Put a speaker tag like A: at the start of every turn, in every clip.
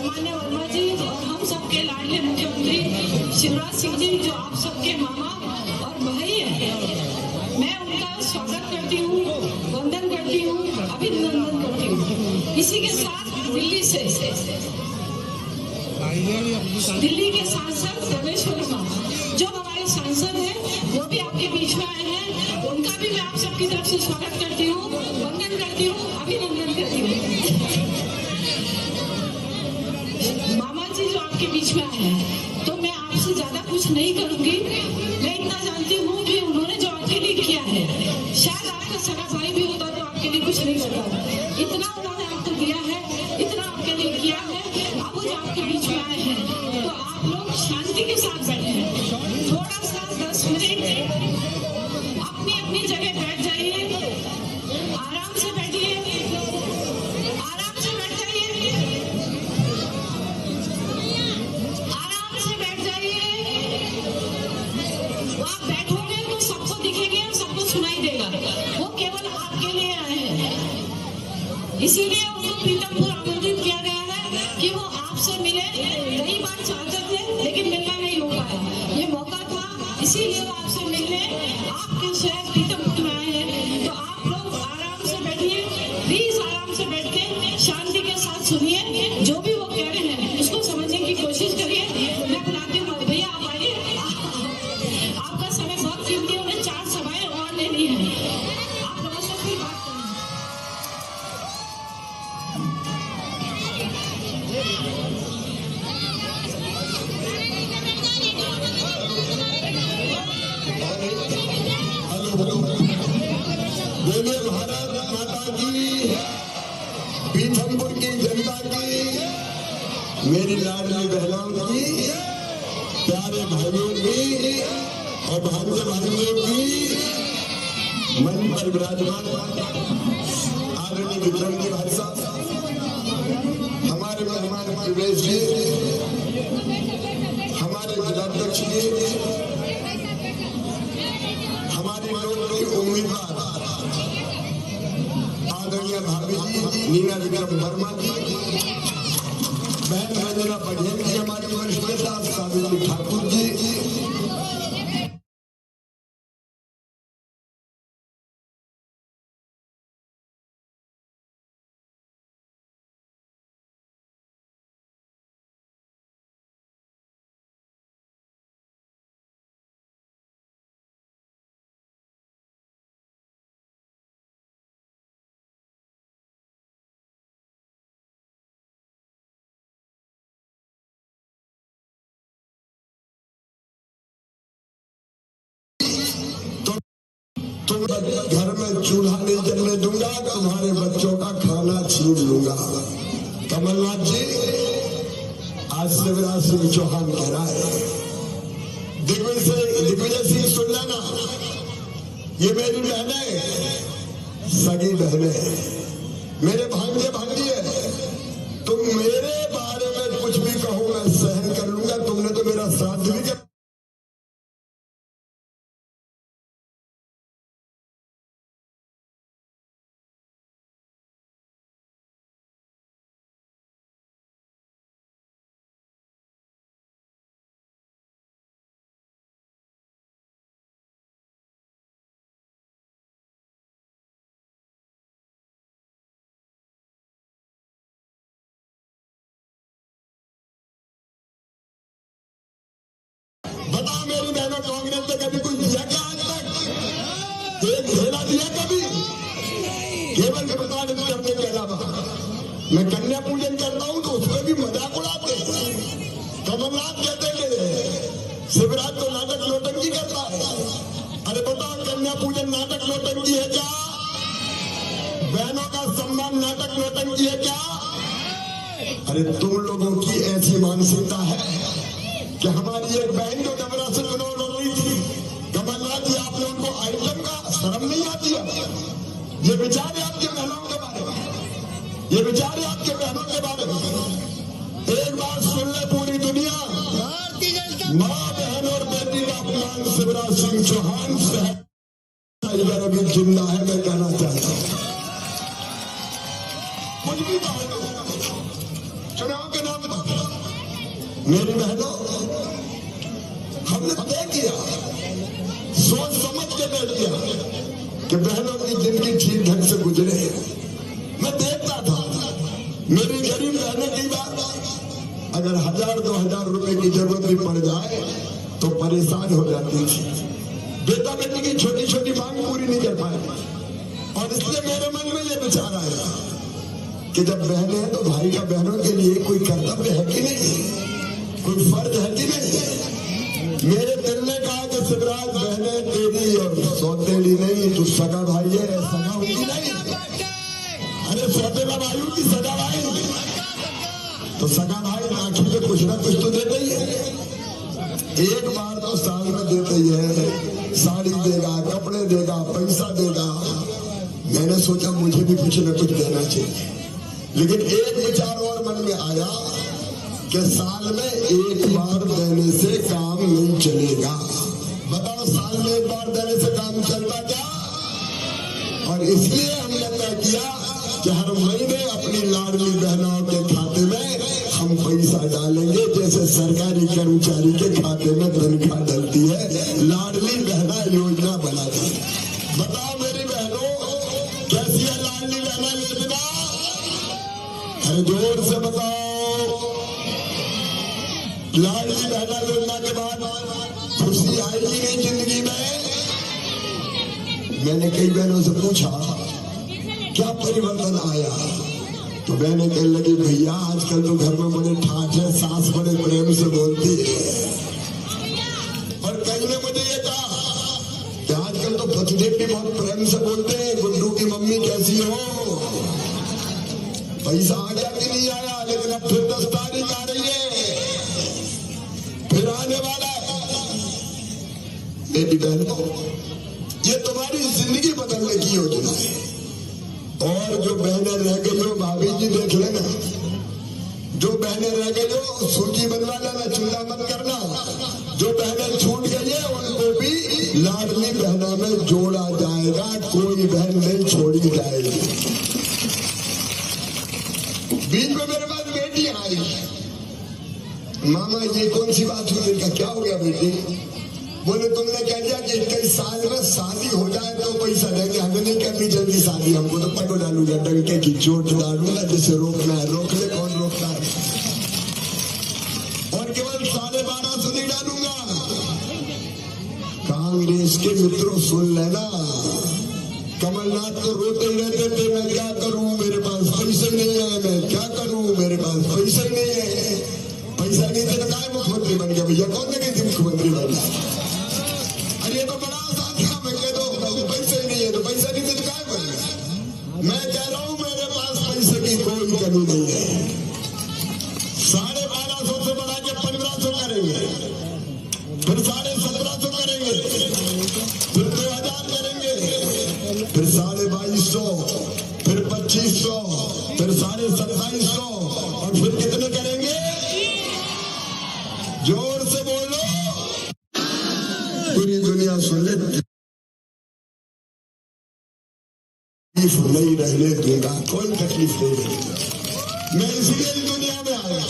A: सम्मान्य वर्मा जी और हम सबके लाडले मुख्यमंत्री शिवराज सिंह जी, जो आप सबके मामा और भाई हैं, मैं उनका स्वागत करती हूँ, वंदन करती हूँ, अभिनंदन करती हूँ। इसी के साथ दिल्ली के सांसद रमेश वर्मा, जो हमारे सांसद हैं, वो भी आपके बीच में आए हैं, उनका भी मैं आप सबकी तरफ से स्वागत करती हूँ, वंदन करती हूँ, अभिनंदन करती हूँ। मामा जी जो आपके बीच में आए हैं, तो मैं आपसे ज्यादा कुछ नहीं करूंगी। मैं इतना जानती हूँ कि उन्होंने जो आपके लिए किया है, शायद आपका सगा भाई भी होता तो आपके लिए कुछ नहीं करता। इतना उन्होंने आपको दिया है, इतना आपके लिए किया है। अब वो जो आपके बीच में आए हैं, तो आप लोग शांति के साथ बैठे, थोड़ा सा 10 मिनट अपनी अपनी जगह बैठ जाइए, आराम से बैठिए, आराम से बैठ जाइए, आराम से बैठ जाइए। आप बैठोगे तो सबको दिखेंगे और सबको सुनाई देगा। वो केवल आपके लिए आए हैं, इसीलिए उनको पीतमपुर आमंत्रित किया गया है कि वो आपसे मिले। कई बार चाहते थे लेकिन मिलना नहीं हो पाया, ये मौका था, इसीलिए वो आपसे मिलने आपके शहर पीतमपुर में आए हैं। तो आप लोग आराम से बैठिए, प्लीज आराम से बैठ के शांति के साथ सुनिए, जो भी वो कह रहे हैं उसको समझने की कोशिश करिए। मैं बुलाती हूँ भैया, आप आइए, आपका समय बहुत कीमती है, उन्हें 4 सभाएं और लेनी है। आप लोगों से फिर बात करें।
B: बोलिए भारत माता की, पीथमपुर की जनता की, मेरी लाडली बहनों की, प्यारे भाइयों की और भांजे भाइयों की, मंच पर विराजमान आदरणीय विक्रम जी भाई साहब, हमारे मेहमान प्रवेश जी, हमारे जिलाध्यक्ष जी, हमारी लोग की उम्मीदवार आदरणीय भाभी जी नीना विक्रम वर्मा जी, बहन रंजना पटेल जी, हमारी वरिष्ठ नेता सावित्री ठाकुर जी, तुम घर में चूल्हा नहीं जलने दूंगा, तुम्हारे बच्चों का खाना छीन लूंगा। कमलनाथ जी, आज शिवराज सिंह चौहान कह रहा है, दिग्विजय सिंह सुन लेना, ये मेरी बहनें, सगी बहनें, मेरे भांजे भांजी है, तुम मेरे बारे में कुछ भी कहो मैं सहन कर लूंगा। तुमने तो मेरा साथ भी कर, बताओ मेरी बहनों, कांग्रेस ने कभी कुछ दिया क्या आज तक? एक झेला दिया कभी? केवल प्रताड़ित करने के अलावा। मैं कन्या पूजन करता हूं तो उसमें भी मजाक उड़ाते। कमलनाथ कहते हैं शिवराज तो नाटक नौटंकी करता है। अरे बताओ, कन्या पूजन नाटक नौटंकी है क्या? बहनों का सम्मान नाटक नौटंकी है क्या? अरे तुम लोगों की ऐसी मानसिकता है कि हमारी एक बहन जो डबरा से चुनाव लड़ रही थी, कमलनाथ जी आपने उनको आइटम का शर्म नहीं आती है? ये विचार है आपके बहनों के बारे में, ये विचार है आपके बहनों के बारे में। एक बात सुन ले पूरी दुनिया, माँ बहन और बेटी का अपमान शिवराज सिंह चौहान से अभी जिंदा है। मैं कहना चाहता हूँ, कुछ भी चुनाव के नाम पर मेरी बहनों, हमने तय किया, सोच समझ के बैठ गया कि बहनों की जिंदगी ठीक ढंग से गुजरे। मैं देखता था मेरी गरीब बहनों की बात, अगर 1000-2000 रुपए की जरूरत भी पड़ जाए तो परेशान हो जाती थी। बेटा बेटी की छोटी छोटी मांग पूरी नहीं कर पाए, और इसलिए मेरे मन में ये विचार आया कि जब बहनें हैं तो भाई का बहनों के लिए कोई कर्तव्य है कि नहीं, कोई फर्ज है कि नहीं। मेरे दिल ने कहा कि शिवराज, बहनें तेरी और सौतेली नहीं, तू सगा भाई है, सगा होगी नहीं। अरे सौतेला भाई की सगा भाई, तो सगा भाई आखिर में कुछ ना कुछ तो देता ही है। एक बार तो साल में देता ही है, साड़ी देगा, कपड़े देगा, पैसा देगा। मैंने सोचा मुझे भी कुछ न कुछ देना चाहिए, लेकिन एक विचार और मन में आया कि साल में एक बार देने से काम नहीं चलेगा। बताओ, साल में एक बार देने से काम चलता क्या? और इसलिए हमने तय किया कि हर महीने अपनी लाडली बहनों के खाते में हम पैसा डालेंगे, जैसे सरकारी कर्मचारी के खाते में तनख्वाह डलती है। लाडली बहना योजना बना दी। बताओ मेरी बहनों, कैसी है लाडली बहना योजना? अरे जोर से बताओ। लाडली बहना योजना के बाद खुशी आएगी नहीं जिंदगी में? मैंने कई बहनों से पूछा क्या परिवर्तन आया, तो बहनें कहने लगी, भैया आजकल तो घर में बड़े ठाठ है, सास बड़े प्रेम से बोलती है। और कई ने मुझे ये कहा कि आजकल तो पतिदेव भी बहुत प्रेम से बोलते हैं, गुड्डू की मम्मी कैसी हो? पैसा आ गया कि नहीं आया? लेकिन अब फिर 10 तारीख आ रही है, फिर आने वाला है। मेरी बहनों, ये तुम्हारी जिंदगी बदलने की योजना है। और जो बहनें रह गई हो, भाभी जी देख लेना, जो बहनें रह गई हो सूची बनवा लेना, चिंता मत करना। जो बहनें छूट गई है उनको भी लाडली बहना में जोड़ा जाएगा, कोई बहन नहीं छोड़ी जाएगी। बीच में मेरे पास बेटी आई, मामा ये कौन सी बात हुई? इनका क्या हो गया बेटी? बोले तुमने कह दिया कि 21 साल में शादी हो जाए तो पैसा देंगे, हमें नहीं करनी जल्दी शादी, हमको तो पटो डालूंगा, डंके की चोट डालूंगा, जिसे रोकना है रोक ले, कौन रोकता है? और केवल 12.5 नहीं डालूंगा। कांग्रेस के मित्रों सुन लेना, कमलनाथ तो रोते ही रहते थे, मैं क्या करूं, मेरे पास पैसे नहीं है, मैं क्या करूं, मेरे पास पैसा ही नहीं है। पैसा नहीं थे तो क्या मुख्यमंत्री बन गया? भैया कौन ने कही मुख्यमंत्री बन गया? अरे ये तो बड़ा आसान काम है, कह दो पैसे ही नहीं है, तो पैसा नहीं थे तो क्या बन गया? मैं कह रहा हूं मेरे पास पैसे की कोई कमी नहीं है। 1250 से बढ़ा के 1500 करेंगे, फिर 1750 करेंगे, फिर 2000 करेंगे, फिर 2250, फिर 2500, फिर 2750, और फिर कितने करेंगे? जोर से बोलो, पूरी दुनिया सुन ले। तकलीफ नहीं रहने दूंगा, कोई तकलीफ नहीं रहूंगा। मैं इसलिए इस दुनिया में आया।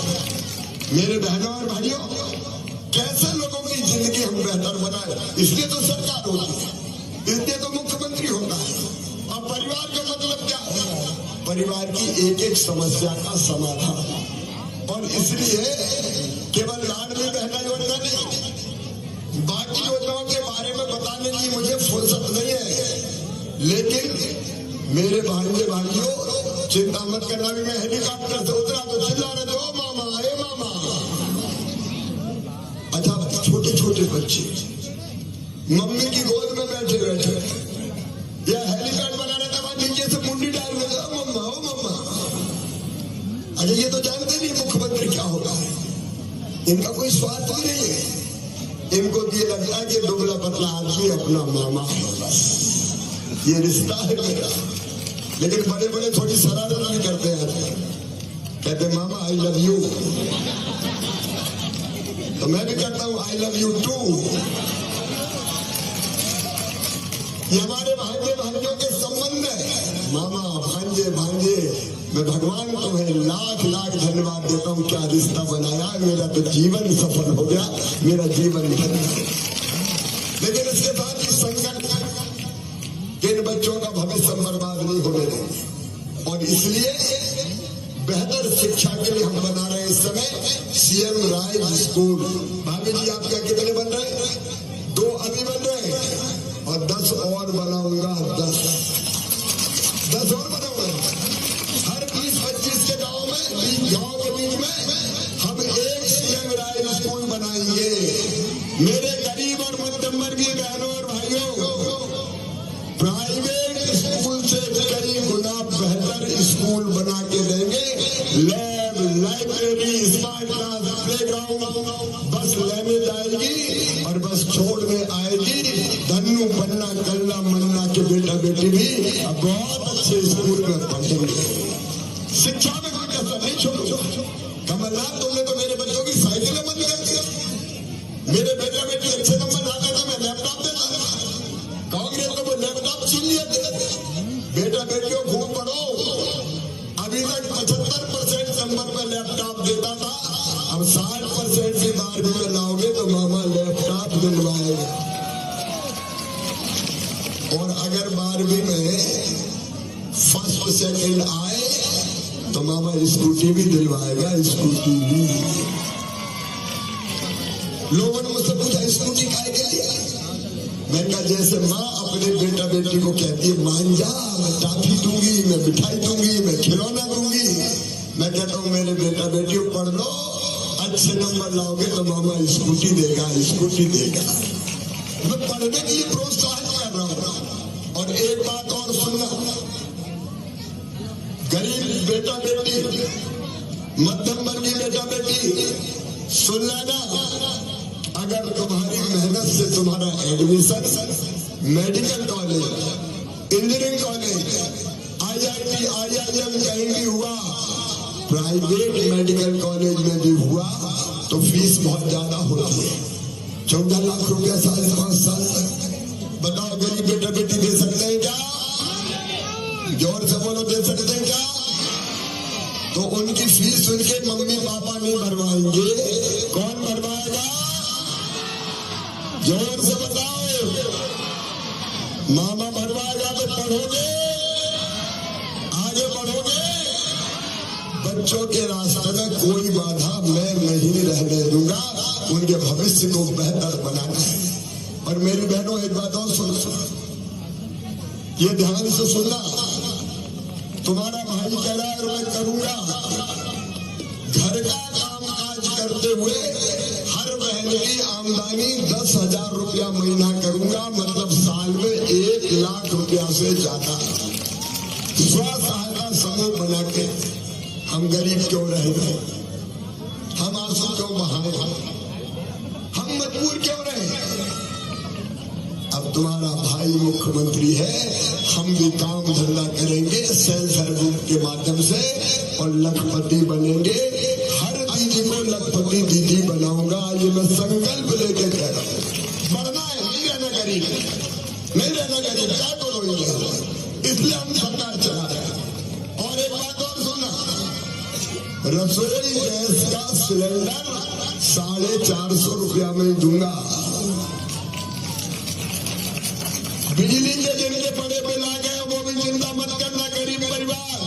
B: मेरे बहनों और भाइयों, कैसे लोगों की जिंदगी हम बेहतर बनाए, इसलिए तो सरकार होती है, इसलिए तो मुख्यमंत्री होता है। और परिवार का मतलब क्या है? परिवार की एक एक समस्या का समाधान। और इसलिए केवल लाडली बहना योजना नहीं, बाकी योजनाओं के बारे में बताने की मुझे फुर्सत नहीं है। लेकिन मेरे भांजे भाइयों, चिंता मत करना, भी मैं हेलीकॉप्टर से उतरा तो चिल्ला रहे थे, ओ मामा, ए मामा। अच्छा, छोटे छोटे बच्चे मम्मी की गोद में बैठे बैठे या हेलीकॉप्टर बनाने के बाद नीचे से मुंडी डाल रहे, ओ मम्मा, ओ मम्मा। अरे ये तो जानते नहीं मुख्यमंत्री क्या होगा। इनका कोई स्वार्थ भी नहीं है, इनको ये लगता है कि दुबला पतला आदमी अपना मामा है, बस ये रिश्ता है मेरा। लेकिन बड़े बड़े थोड़ी शरारत भी करते हैं, कहते मामा आई लव यू, तो मैं भी कहता हूं आई लव यू टू। ये हमारे भांजे भांजों के संबंध है, मामा भांजे भांजे मैं भगवान तुम्हें लाख लाख धन्यवाद देता हूँ। क्या रिश्ता बनाया, मेरा तो जीवन सफल हो गया, मेरा जीवन धन्य। लेकिन इसके साथ ही संकट इन बच्चों का भविष्य बर्बाद नहीं होने देंगे, और इसलिए बेहतर शिक्षा के लिए हम बना रहे हैं इस समय सीएम राइज स्कूल। भाभी जी आपका कितने बन रहे हैं? 2 अभी बन रहे हैं, और 10 और बनाऊंगा। 10 और बनाऊंगा। हर 20-25 के गांव के बीच में हम एक सीएम राइज स्कूल बनाएंगे। मेरे गरीब और मध्यम वर्गीय बहनों और भाइयों, प्राइवेट स्कूल से कई गुना बेहतर स्कूल बना के देंगे। Lab, library, smart class, playground, बस लेने जाएगी और बस छोड़ने आएगी। धन्नू पन्ना कल्ला मन्ना के बेटा बेटी भी अब बहुत अच्छे स्कूल में पढ़ेंगे। शिक्षा में कोई कसर नहीं छोड़ो। कमलनाथ, तुमने तो मेरे बच्चों की साइकिलें बंद कर दी। मेरे बेटा बेटी अच्छे नंबर लाते थे, मैं लैपटॉप देता था। कांग्रेस को वो लैपटॉप छीन लिया। बेटा बेटियों खूब पढ़ो। अभी तक 75% नंबर पर लैपटॉप देता था, अब 60% की 12वीं में लाओगे तो मामा लैपटॉप दिलवाएगा। और अगर 12वीं में फर्स्ट सेकंड आए तो मामा स्कूटी भी दिलवाएगा। स्कूटी भी। लोगों ने मुझसे पूछा स्कूटी काहे के लिए? मैं कहा जैसे माँ अपने बेटा बेटी को कहती है मान जा, मैं टॉफी दूंगी, मैं मिठाई दूंगी, मैं खिलौना दूंगी, मैं कहता हूँ मेरे बेटा बेटी को पढ़ लो, अच्छे नंबर लाओगे तो मामा स्कूटी देगा, स्कूटी देगा। मैं पढ़ने के लिए प्रोत्साहित कर रहा हूँ। और एक बात और सुनना, गरीब बेटा बेटी, मध्यम वर्गीय बेटा बेटी, सुन लेना, अगर तुम्हारी मेहनत से तुम्हारा admission medical college, engineering college, IIT, IIM कहीं भी हुआ, प्राइवेट मेडिकल कॉलेज में भी हुआ, तो फीस बहुत ज्यादा होती है। 14 लाख रुपया साल 5 साल तक। बताओ गरीब बेटा बेटी दे सकते हैं क्या? जोर से बोलो, दे सकते हैं क्या? तो उनकी फीस उनके मम्मी पापा नहीं भरवाएंगे, कौन भरवाएगा? जोर से बताओ। मामा भरवाएगा तो पढ़ोगे, आगे बढ़ोगे। बच्चों के रास्ते में कोई बाधा मैं नहीं रहने दूंगा, उनके भविष्य को बेहतर बनाना है। और मेरी बहनों, एक बात और सुनो, ये ध्यान से सुनना। तुम्हारा भाई कह रहा है मैं करूंगा, घर का काम काज करते हुए हर बहन की आमदनी 10,000 रुपया महीना करूंगा, मतलब साल में 1 लाख रुपया से ज्यादा। स्व सहायता समूह बना के हम गरीब क्यों रहेंगे? हम आंसू क्यों बहाएं? हम मजबूर क्यों रहे? अब तुम्हारा भाई मुख्यमंत्री है, हम भी काम धंधा करेंगे सेल्फ हेल्प ग्रुप के माध्यम से और लखपति बनेंगे। हर दीदी को लखपति दीदी बनाऊंगा, ये मैं संकल्प लेके कह रहा हूँ। बढ़ना है, नहीं रहना गरीब, नहीं रहना गरीब, क्या करो ये, इसलिए हम सरकार चला रहे हैं। और एक बात और सुनना, रसोई गैस का सिलेंडर 450 रुपया में दूंगा। बिजली के जिनके बड़े बिल आ गए वो भी चिंता मत करना, गरीब परिवार,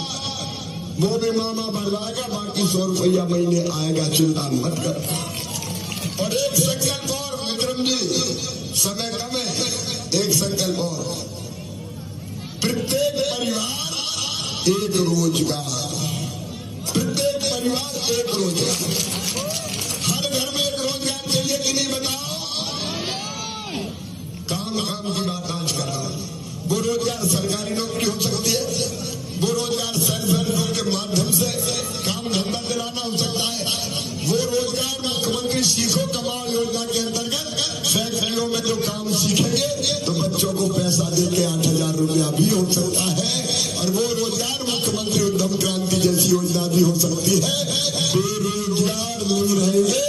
B: वो भी मामा भरवाएगा, बाकी 100 रुपया महीने आएगा, चिंता मत कर। और एक संकल्प और विक्रम जी, समय कम है, एक संकल्प और, प्रत्येक परिवार एक रोजगार, प्रत्येक परिवार एक रोजगार। हर घर में एक रोजगार चाहिए कि नहीं बताओ? काम की बात आज कर रहा हूं। वो रोजगार सरकारी नौकरी हो सकती है, वो रोजगार सेल्फ हेल्प ग्रुप के माध्यम से काम धंधा दिलाना हो सकता है, वो रोजगार मुख्यमंत्री सीखो कमाओ योजना के अंतर्गत फैक्ट्रियों में जो काम सीखेंगे तो बच्चों को पैसा देके 8,000 रुपया भी हो सकता है। और वो रोजगार मुख्यमंत्री उद्यम क्रांति जैसी योजना भी हो सकती है। बेरोजगार नहीं रहेंगे,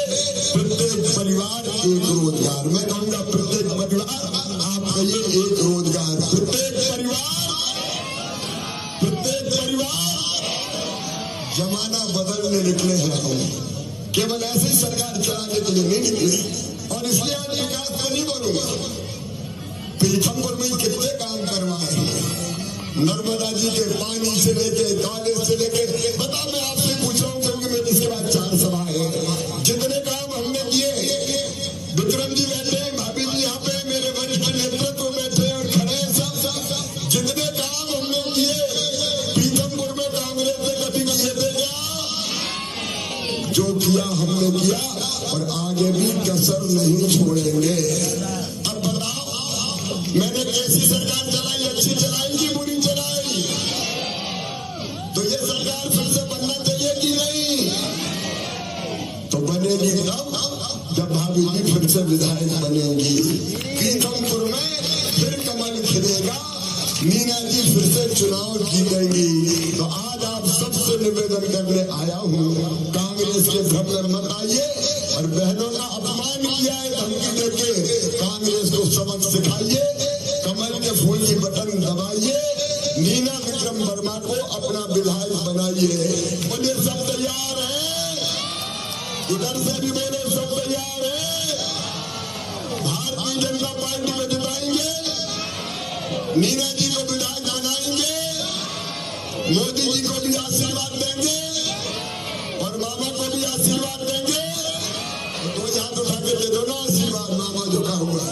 B: प्रत्येक परिवार एक रोजगार। मैं कहूंगा प्रत्येक परिवार, आप कहिए एक रोजगार, प्रत्येक परिवार केवल ऐसे ही सरकार चलाने के लिए नहीं निकले। और इसलिए आज विकास को नहीं बोलूंगा। पीथमपुर में कितने काम करवाए, नर्मदा जी के पानी से लेके कॉलेज से लेके, बता मैं आपसे पूछ रहा हूँ क्योंकि मेरे इसके बाद 4 सभाएं हैं। जितने काम हमने किए, विक्रम जी बैठे, भाभी जी यहाँ पे, मेरे वरिष्ठ नेतृत्व बैठे और खड़े सब, जितने काम हमने किए पीथमपुर में कांग्रेस ने कभी किए थे क्या? जो किया हमने किया और आगे भी कसर नहीं छोड़ेंगे। अब बताओ, मैंने कैसी सरकार चलाई, अच्छी चलाई कि बुरी चलाई? तो ये सरकार फिर से बनना चाहिए कि नहीं? तो बनेगी तब जब भाभी जी फिर से विधायक बनेंगी, पीथमपुर में फिर कमल खिलेगा, मीना जी फिर से चुनाव जीतेंगी। तो आज आप सबसे निवेदन करने आया हूँ, कांग्रेस के भ्रम में मत आइए। और बहनों का अपमान किया है धमकी देके, कांग्रेस को सबक सिखाइए, कमल के फूल की बटन दबाइए, नीना विक्रम वर्मा को अपना विधायक बनाइए। बोले सब तैयार हैं? इधर से भी बोले सब तैयार हैं? भारतीय जनता पार्टी को जिताएंगे, मीना जी को विधायक बनाएंगे, मोदी जी को भी आशीर्वाद देंगे और मामा को भी आशीर्वाद देंगे। तो हाथ उठा के दे दो ना आशीर्वाद, मामा झुका हुआ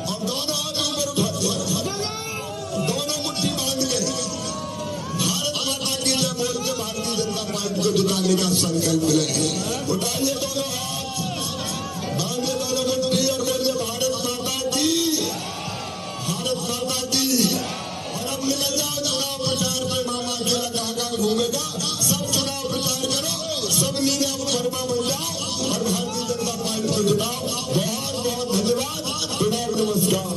B: और दोनों हाथ ऊपर उठा दो, दोनों मुट्ठी बांध के भारत माता की जय बोल के भारतीय जनता पार्टी को जिताने का संकल्प लें। उठाइए दोनों हाथ, बांधे दोनों मुट्ठी और बोलिए भारत माता की, भारत माता की। और अब निकल जाओ चुनाव प्रचार पे, मामा अकेला कहाँ घूमेगा? सब चुनाव प्रचार करो, सब नीना वर्मा बन जाओ और भारतीय जनता पार्टी को जिताओ। बहुत बहुत धन्यवाद, प्रणाम, नमस्कार।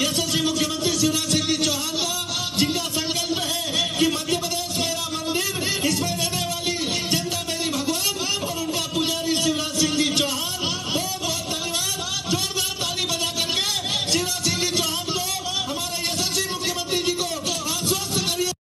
C: यशस्वी मुख्यमंत्री शिवराज सिंह चौहान का, जिनका संकल्प है कि मध्य